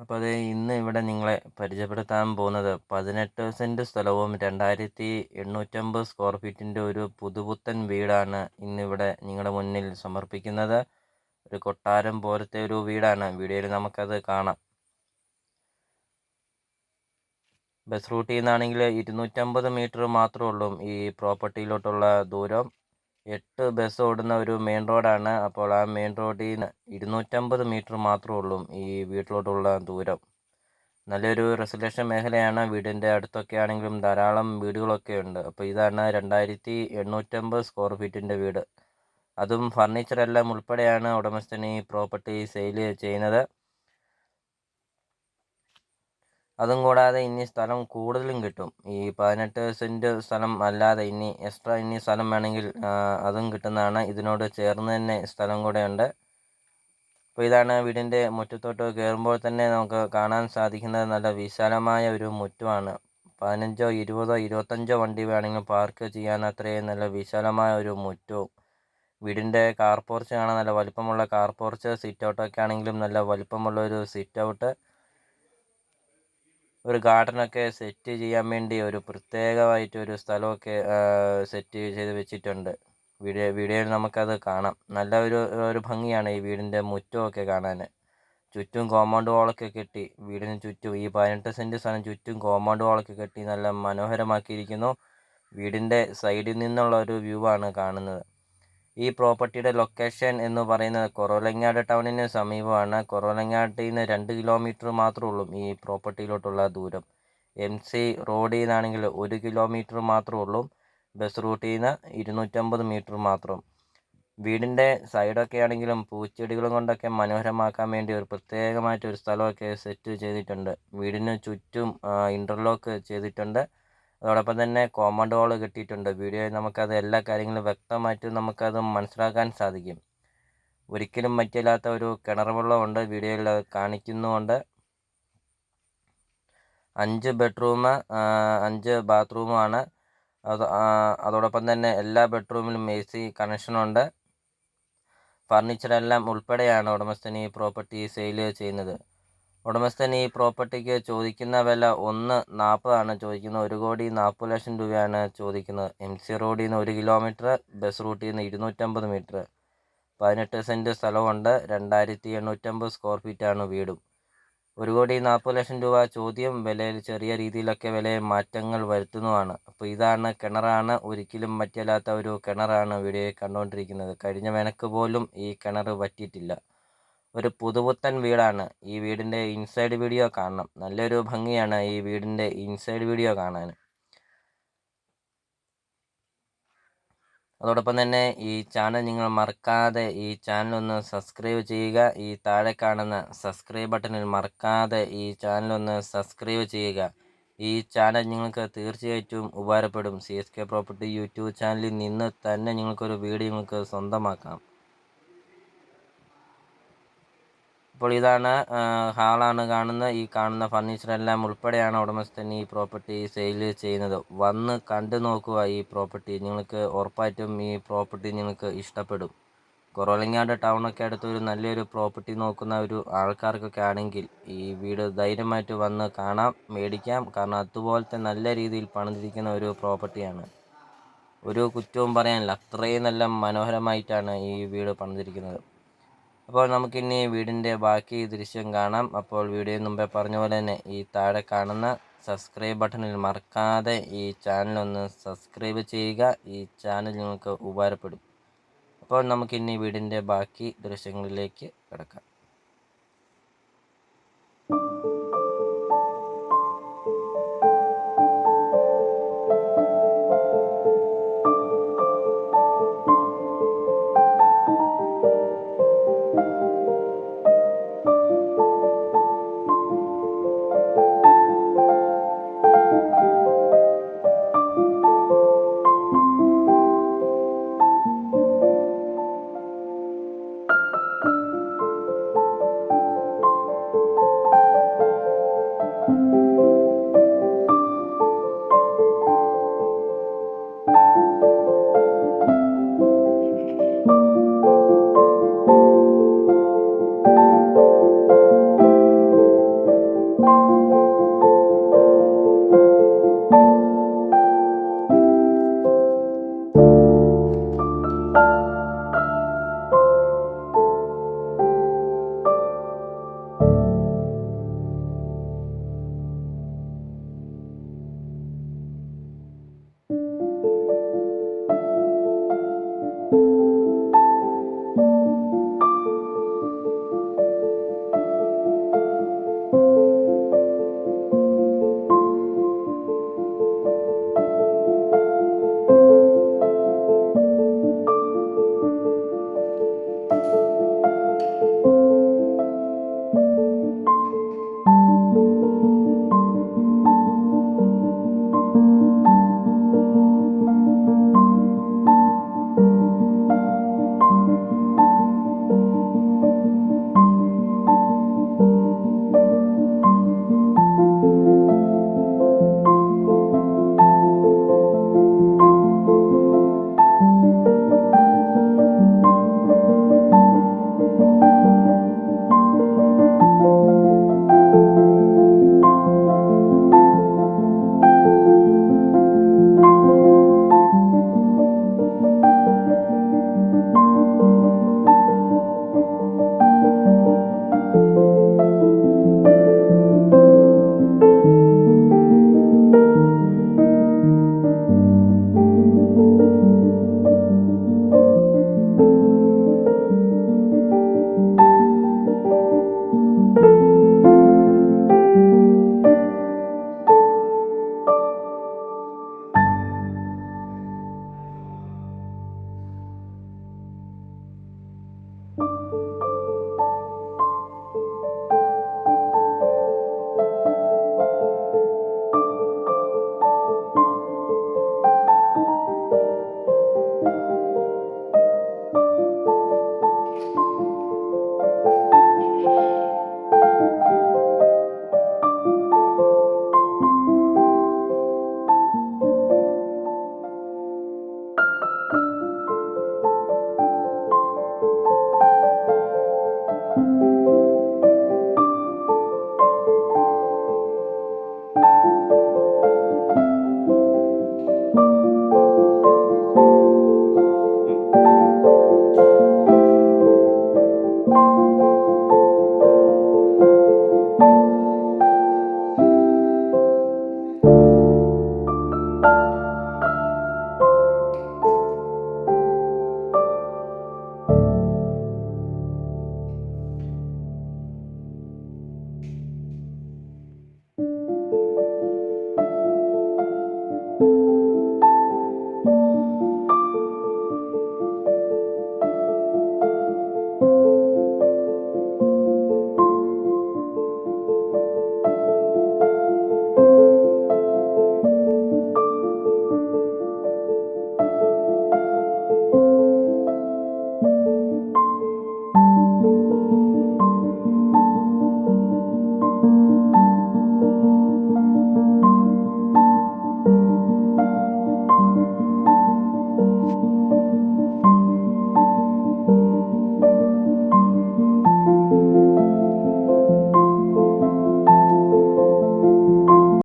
അപ്പോൾ ഇന്ന് ഇവിടെ നിങ്ങളെ പരിചയപ്പെടുത്താൻ പോകുന്നത് 18 സെൻറ്റ് സ്ഥലവും 2850 സ്ക്വയർ ഫീറ്റിൻ്റെ ഒരു പുതുപുത്തൻ വീടാണ് ഇന്നിവിടെ നിങ്ങളുടെ മുന്നിൽ സമർപ്പിക്കുന്നത്. ഒരു കൊട്ടാരം പോലത്തെ ഒരു വീടാണ്. വീഡിയോയിൽ നമുക്കത് കാണാം. ബസ് റൂട്ടിൽ നിന്നാണെങ്കിൽ 250 മീറ്റർ മാത്രമേ ഉള്ളൂ ഈ പ്രോപ്പർട്ടിയിലോട്ടുള്ള ദൂരം. 8 ബസ് ഓടുന്ന ഒരു മെയിൻ റോഡാണ്. അപ്പോൾ ആ മെയിൻ റോഡിൽ നിന്ന് 250 മീറ്റർ മാത്രമേ ഉള്ളൂ ഈ വീട്ടിലോട്ടുള്ള ദൂരം. നല്ലൊരു റെസിഡൻഷ്യൽ മേഖലയാണ്. വീടിൻ്റെ അടുത്തൊക്കെ ആണെങ്കിലും ധാരാളം വീടുകളൊക്കെ ഉണ്ട്. അപ്പോൾ ഇതാണ് 2850 സ്ക്വയർ ഫീറ്റിൻ്റെ വീട്. അതും ഫർണിച്ചറെല്ലാം ഉൾപ്പെടെയാണ് ഉടമസ്ഥൻ ഈ പ്രോപ്പർട്ടി സെയിൽ ചെയ്യുന്നത്. അതും കൂടാതെ ഇനി സ്ഥലം കൂടുതലും കിട്ടും. ഈ 18 സെൻറ്റ് സ്ഥലം അല്ലാതെ ഇനി എക്സ്ട്രാ സ്ഥലം വേണമെങ്കിൽ അതും കിട്ടുന്നതാണ്. ഇതിനോട് ചേർന്ന് തന്നെ സ്ഥലം കൂടെ ഉണ്ട്. അപ്പോൾ ഇതാണ് വീടിൻ്റെ മുറ്റത്തോട്ട് കയറുമ്പോൾ തന്നെ നമുക്ക് കാണാൻ സാധിക്കുന്നത് നല്ല വിശാലമായ ഒരു മുറ്റമാണ്. 15, 20, 25 വണ്ടി വേണമെങ്കിൽ പാർക്ക് ചെയ്യാൻ അത്രയും നല്ല വിശാലമായ ഒരു മുറ്റവും. വീടിൻ്റെ കാർ പോർച്ച് കാണാൻ നല്ല വലിപ്പമുള്ള കാർ പോർച്ച്. സിറ്റ് ഔട്ടൊക്കെ ആണെങ്കിലും നല്ല വലിപ്പമുള്ള ഒരു സിറ്റ് ഔട്ട്. ഒരു ഗാർഡനൊക്കെ സെറ്റ് ചെയ്യാൻ വേണ്ടി ഒരു പ്രത്യേകമായിട്ട് ഒരു സ്ഥലമൊക്കെ സെറ്റ് ചെയ്ത് വെച്ചിട്ടുണ്ട്. വീഡിയോയിൽ നമുക്കത് കാണാം. നല്ല ഒരു ഭംഗിയാണ് ഈ വീടിൻ്റെ മുറ്റമൊക്കെ കാണാൻ. ചുറ്റും കോമ്പൗണ്ട് വാളൊക്കെ കെട്ടി വീടിന് ചുറ്റും ഈ 18 സെൻറ്റ് സ്ഥലം ചുറ്റും കോമ്പൗണ്ട് വാളൊക്കെ കെട്ടി നല്ല മനോഹരമാക്കിയിരിക്കുന്നു. വീടിൻ്റെ സൈഡിൽ നിന്നുള്ള ഒരു വ്യൂ ആണ് കാണുന്നത്. ഈ പ്രോപ്പർട്ടിയുടെ ലൊക്കേഷൻ എന്ന് പറയുന്നത് കുറവലങ്ങാട് ടൗണിന് സമീപമാണ്. കുറവലങ്ങാട്ടിൽ നിന്ന് 2 കിലോമീറ്റർ മാത്രമേ ഉള്ളൂ ഈ പ്രോപ്പർട്ടിയിലോട്ടുള്ള ദൂരം. MC റോഡിൽ നിന്നാണെങ്കിൽ 1 കിലോമീറ്റർ മാത്രമേ ഉള്ളൂ. ബസ് റൂട്ടിൽ നിന്ന് 250 മീറ്റർ മാത്രം. വീടിൻ്റെ സൈഡൊക്കെ ആണെങ്കിലും പൂച്ചെടികളും കൊണ്ടൊക്കെ മനോഹരമാക്കാൻ വേണ്ടി ഒരു പ്രത്യേകമായിട്ടൊരു സ്ഥലമൊക്കെ സെറ്റ് ചെയ്തിട്ടുണ്ട്. വീടിന് ചുറ്റും ഇൻ്റർലോക്ക് ചെയ്തിട്ടുണ്ട്. അതോടൊപ്പം തന്നെ കോമ്പൗണ്ട് വാൾ കെട്ടിയിട്ടുണ്ട്. വീഡിയോയിൽ നമുക്കത് എല്ലാ കാര്യങ്ങളും വ്യക്തമായിട്ട് നമുക്കത് മനസ്സിലാക്കാൻ സാധിക്കും. ഒരിക്കലും പറ്റില്ലാത്ത ഒരു കിണർ വെള്ളമുണ്ട്. വീഡിയോയിൽ അത് കാണിക്കുന്നുമുണ്ട്. 5 ബെഡ്റൂം, 5 ബാത്റൂമാണ്. അതോടൊപ്പം തന്നെ എല്ലാ ബെഡ്റൂമിലും AC കണക്ഷനുണ്ട്. ഫർണിച്ചറെല്ലാം ഉൾപ്പെടെയാണ് ഉടമസ്ഥൻ ഈ പ്രോപ്പർട്ടി സെയിൽ ചെയ്യുന്നത്. ഉടമസ്ഥൻ ഈ പ്രോപ്പർട്ടിക്ക് ചോദിക്കുന്ന വില 1,40 ആണ് ചോദിക്കുന്നത്. 1,40,00,000 രൂപയാണ് ചോദിക്കുന്നത്. MC റോഡിൽ നിന്ന് 1 കിലോമീറ്റർ, ബസ് റൂട്ടിൽ നിന്ന് 250 മീറ്റർ. 18 സെൻറ്റ് സ്ഥലമുണ്ട്. 2850 സ്ക്വയർ ഫീറ്റാണ് വീടും. 1,40,00,000 രൂപ ചോദ്യം. വിലയിൽ ചെറിയ രീതിയിലൊക്കെ വിലയിൽ മാറ്റങ്ങൾ വരുത്തുന്നതാണ്. അപ്പോൾ ഇതാണ് കിണറാണ്. ഒരിക്കലും വറ്റില്ലാത്ത ഒരു കിണറാണ് വീഡിയോയിൽ കണ്ടുകൊണ്ടിരിക്കുന്നത്. കഴിഞ്ഞ വേനൽക്ക് പോലും ഈ കിണർ വറ്റിയിട്ടില്ല. ഒരു പുതുപുത്തൻ വീടാണ്. ഈ വീടിൻ്റെ ഇൻസൈഡ് വീഡിയോ കാണണം. നല്ലൊരു ഭംഗിയാണ് ഈ വീടിൻ്റെ ഇൻസൈഡ് വീഡിയോ കാണാൻ. അതോടൊപ്പം തന്നെ ഈ ചാനൽ നിങ്ങൾ മറക്കാതെ ഈ ചാനൽ ഒന്ന് സബ്സ്ക്രൈബ് ചെയ്യുക. ഈ താഴെ കാണുന്ന സബ്സ്ക്രൈബ് ബട്ടണിൽ മറക്കാതെ ഈ ചാനൽ ഒന്ന് സബ്സ്ക്രൈബ് ചെയ്യുക. ഈ ചാനൽ നിങ്ങൾക്ക് തീർച്ചയായിട്ടും ഉപകാരപ്പെടും. CSK പ്രോപ്പർട്ടി യൂട്യൂബ് ചാനലിൽ നിന്ന് തന്നെ നിങ്ങൾക്കൊരു വീഡിയോ നിങ്ങൾക്ക് സ്വന്തമാക്കാം. അപ്പോൾ ഇതാണ് ഹാളാണ് കാണുന്നത്. ഈ കാണുന്ന ഫർണിച്ചറെല്ലാം ഉൾപ്പെടെയാണ് ഉടമസ്ഥൻ ഈ പ്രോപ്പർട്ടി സെയിൽ ചെയ്യുന്നത്. വന്ന് കണ്ടു നോക്കുക ഈ പ്രോപ്പർട്ടി. നിങ്ങൾക്ക് ഉറപ്പായിട്ടും ഈ പ്രോപ്പർട്ടി നിങ്ങൾക്ക് ഇഷ്ടപ്പെടും. കുറവലങ്ങാട് ടൗണൊക്കെ അടുത്ത് ഒരു നല്ലൊരു പ്രോപ്പർട്ടി നോക്കുന്ന ഒരു ആൾക്കാർക്കൊക്കെ ആണെങ്കിൽ ഈ വീട് ധൈര്യമായിട്ട് വന്ന് കാണാം, മേടിക്കാം. കാരണം അതുപോലത്തെ നല്ല രീതിയിൽ പണിതിരിക്കുന്ന ഒരു പ്രോപ്പർട്ടിയാണ്. ഒരു കുറ്റവും പറയാനില്ല. അത്രയും നല്ല മനോഹരമായിട്ടാണ് ഈ വീട് പണിതിരിക്കുന്നത്. അപ്പോൾ നമുക്കിനി വീടിൻ്റെ ബാക്കി ദൃശ്യം കാണാം. അപ്പോൾ വീഡിയോയിൽ മുമ്പേ പറഞ്ഞ പോലെ തന്നെ ഈ താഴെ കാണുന്ന സബ്സ്ക്രൈബ് ബട്ടണിൽ മറക്കാതെ ഈ ചാനലൊന്ന് സബ്സ്ക്രൈബ് ചെയ്യുക. ഈ ചാനൽ നിങ്ങൾക്ക് ഉപകാരപ്പെടും. അപ്പോൾ നമുക്കിനി വീടിൻ്റെ ബാക്കി ദൃശ്യങ്ങളിലേക്ക് കിടക്കാം.